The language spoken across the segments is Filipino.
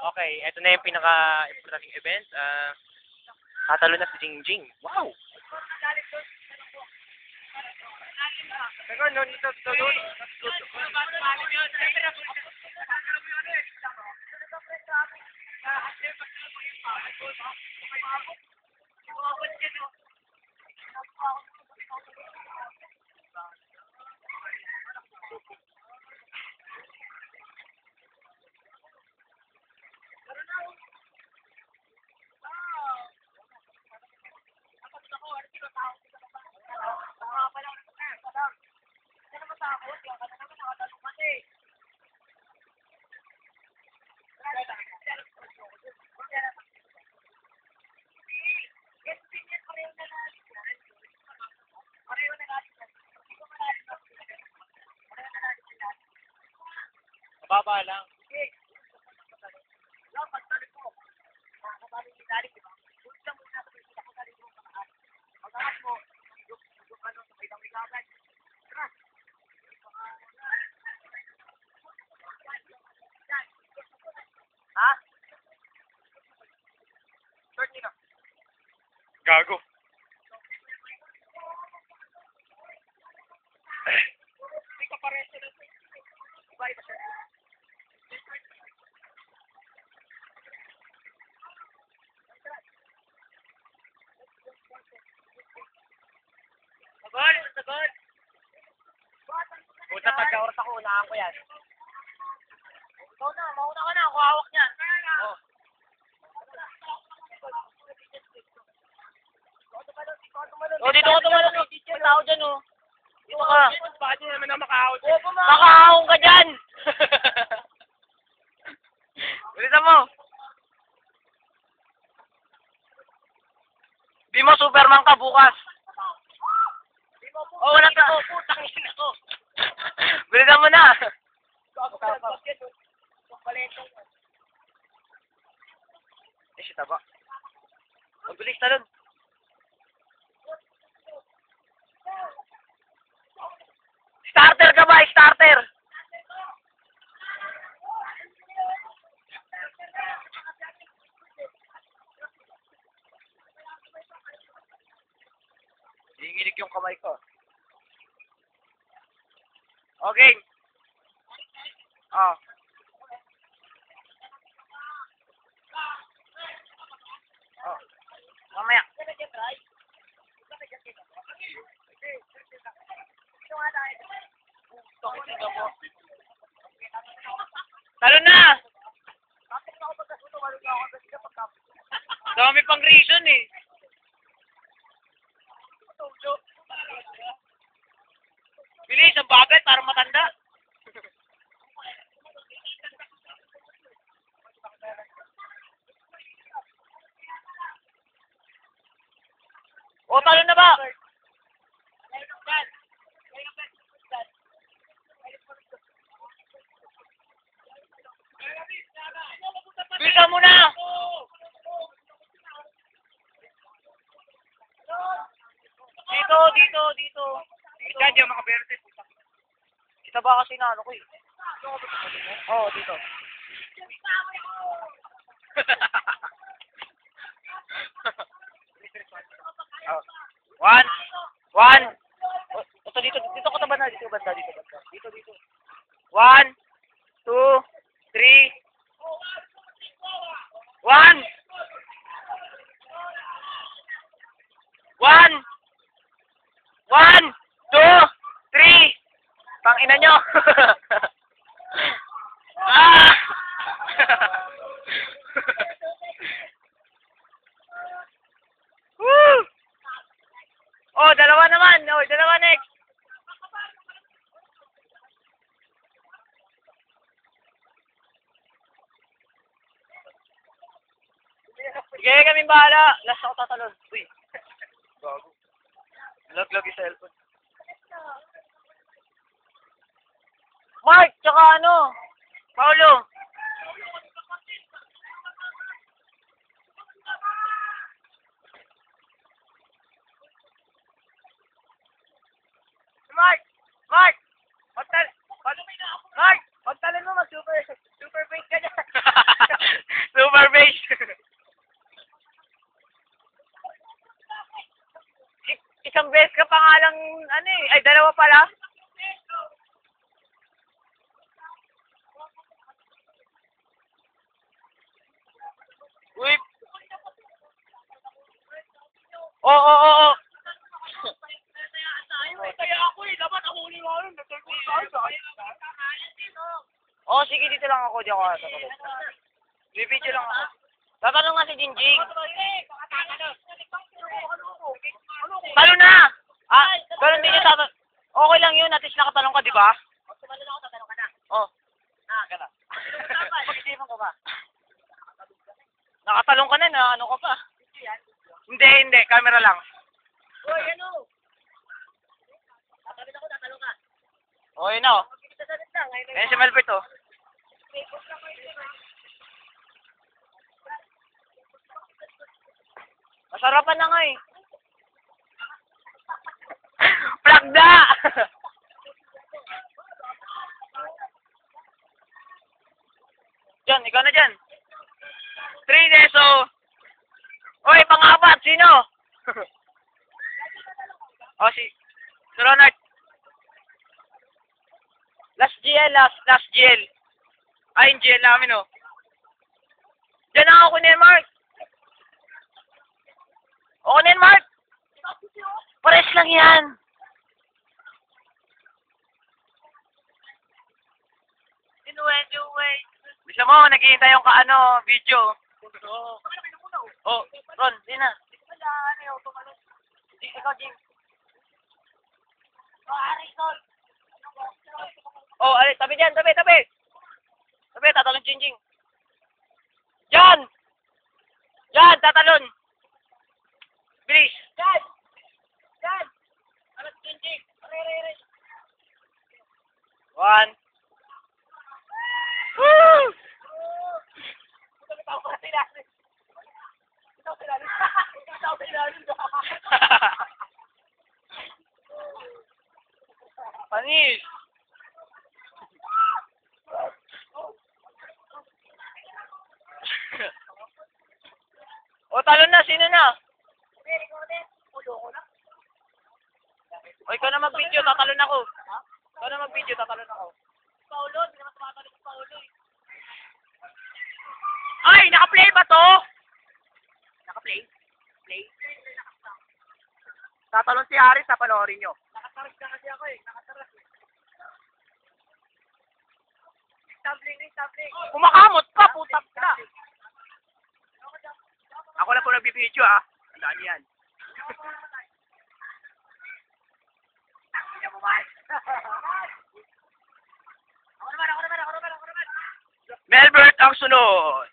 Okay, eto na yung pinaka-importanting event. Tatalo na si Jingjing. Wow! Teka, no, dito, doon. Mababa lang. Ha? Start nyo na. Gago. Hindi ka pares na. Bye, bye. Sagol! Sagol! Puta, pagka-oras ako, unahan ko yan. Ikaw na, mauna ka na, ako hawak niyan. Oh. Oh, dito ko tumalon. May tao dyan, oh. Dito ka. Bakit nyo naman na makahawak? Makahawak ka dyan! Bilisan mo. Di mo Superman ka bukas. Oh, wala ka. Putang ina ko. Bilisan mo na. Eh, shit ba? Mabilis na nun. Starter ka ba? Starter! Hinginig yung kamay ko. Okay. Oh. Oh. Mamaya. Talo na! Dami pang reason eh. Bilis, ang bagay para matanda. O, talo na ba? Bisa mo na! Dito. Diyan, yung mga berde. Kita ba kasi na ano ko eh? Oo, dito. One. Dito ko banda. Dito. 1, 2, 3. 1. 1, 2, 3. Pangina nyo. Ah! Woo! Oh, dalawa naman. Oh, dalawa next. Sige, kami bahala. Last ako tatalon. Uy. Gago. Laglag yung cellphone. Mark, tsaka ano? Paulo. Mark! Pagtalin mo, super fake ka dyan. ano eh. Ay, dalawa pala. Uy. Oo. Kaya ako eh. Dapat ako ulit ako. Oo, sige. Dito lang ako. Di ako tatalon. Bibidyo lang ako. Tatalon nga si Jinjing. Talo na! Ah, pero hindi niya tatalon. Okay lang yun. At least nakatalon ka, di ba? Oh. Pag-isipan ko ba? Nakatalong ka na, ano ka pa? Hindi, camera lang. Uy, ano? Tatalong ka. O, yun na, oh. Ayan si Melbert, oh. Masarapan na nga, eh. Plagda! Diyan, ikaw na dyan. 3 deso. Oy, pang-apat, sino? Si Ronald. Last GL. Ay, yung GL namin, oh. Diyan na ako kunin, Mark. O, kunin, Mark. Pares lang yan. Bisa mo, naghihintay yung video. Oh, Ron, di na. Ikaw, Jim. Oh, ali, tabi dyan, tabi. Tabi, tatalon, Jinjing. Yan, tatalon. Bilis. Yan. Alas, Jinjing. 1. Woo! Panis. O, talon na. Sino na? O, ikaw na mag-video. Tatalon ako. Paulo, hindi naman tumatalon si Paulo. Ay, naka-play ba to? Naka-play? Tatalon si Haris, panoorin nyo. Nakataras na kasi ako eh. Stabling. Kumakamot ka, putap ka. Ako na po nagbibideo, ah. Dali yan. Melbert ang sunod.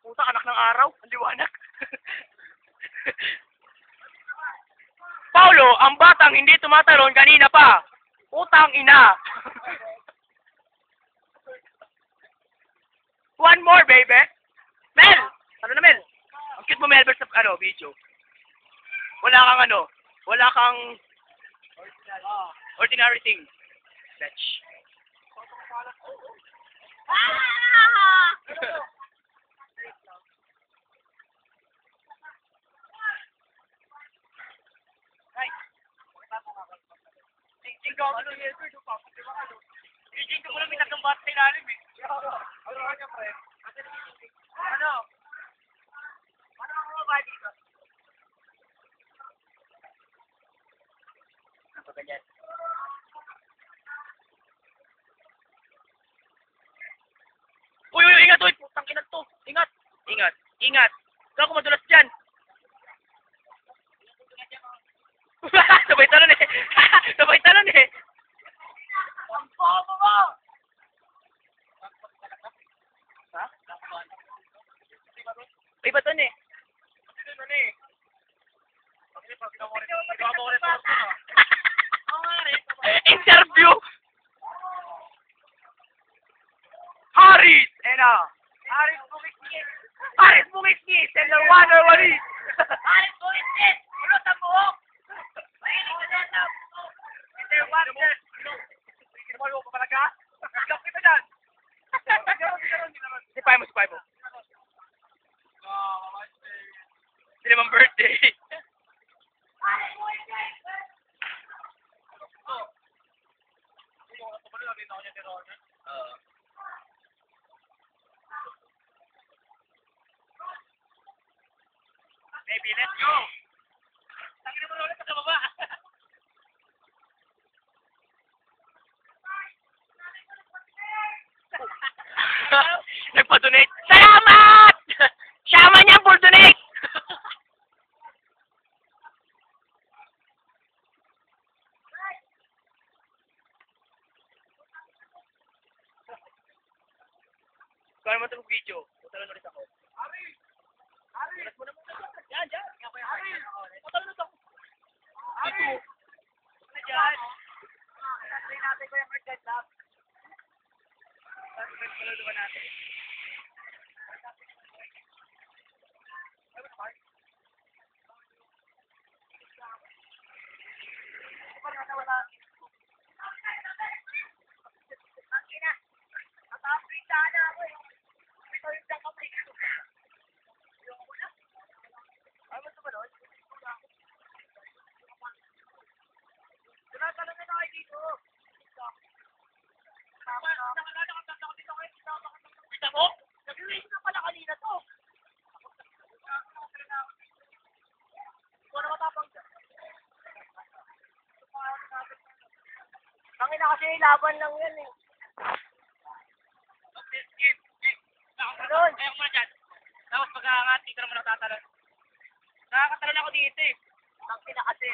Puta, anak ng araw. Ang liwanag. Paulo, ang batang hindi tumatalon kanina pa. Putang ina. One more, baby. Mel! Ano na, Mel? Ang cute mo, Melbert, sa video. Wala kang ordinary thing. Let's. Eugene, ko lang may tatlong bata sa ilalim eh. Ano? Ano ang mga bata dito? Ano ganyan? Uy, ingat, uy! Putang ina to! Ingat! Kaya kung madulas dyan! Sabay talon eh! Ang bobo mo! Ha? Ay, ba't ano eh? Interview! Aris Bumikis! Aris Bumikis! Seller 1 or wali! Aris Bumikis! Ulot ang buhok! Mahilig ka dyan ang buhok! Seller 1, sir! Kinamal mo pa talaga? Nagkap kita dyan! Sipay mo, sipay mo. Sila mang birthday. Aris Bumikis! Baby, let's go! Tangin mo ulit sa baba! Nagpa-donate. Salamat! Sama niya for donate! Kaya mo itong video. Putalan ulit ako. Ari! Ari! Yan, yan. Ari! Putalan ulit ako. Ari! Diyan. Try natin ko yung market lab. Putalan natin. Tangin na kasi laban lang yan eh. Ayun. Ayaw ko muna dyan. Tapos pagkakangat, dito naman ako tatalon. Nakakatalon ako dito eh. Tangin na kasi.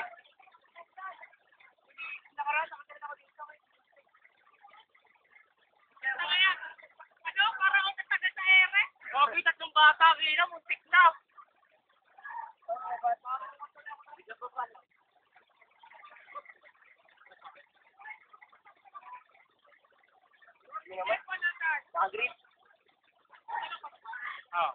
Nakaraan, nakatalon ako dito. Tangin ano? Parang ako natagal sa ere. Okay, tatlong bata. Kaya muntik na. Hindi naman. Agree? Oo.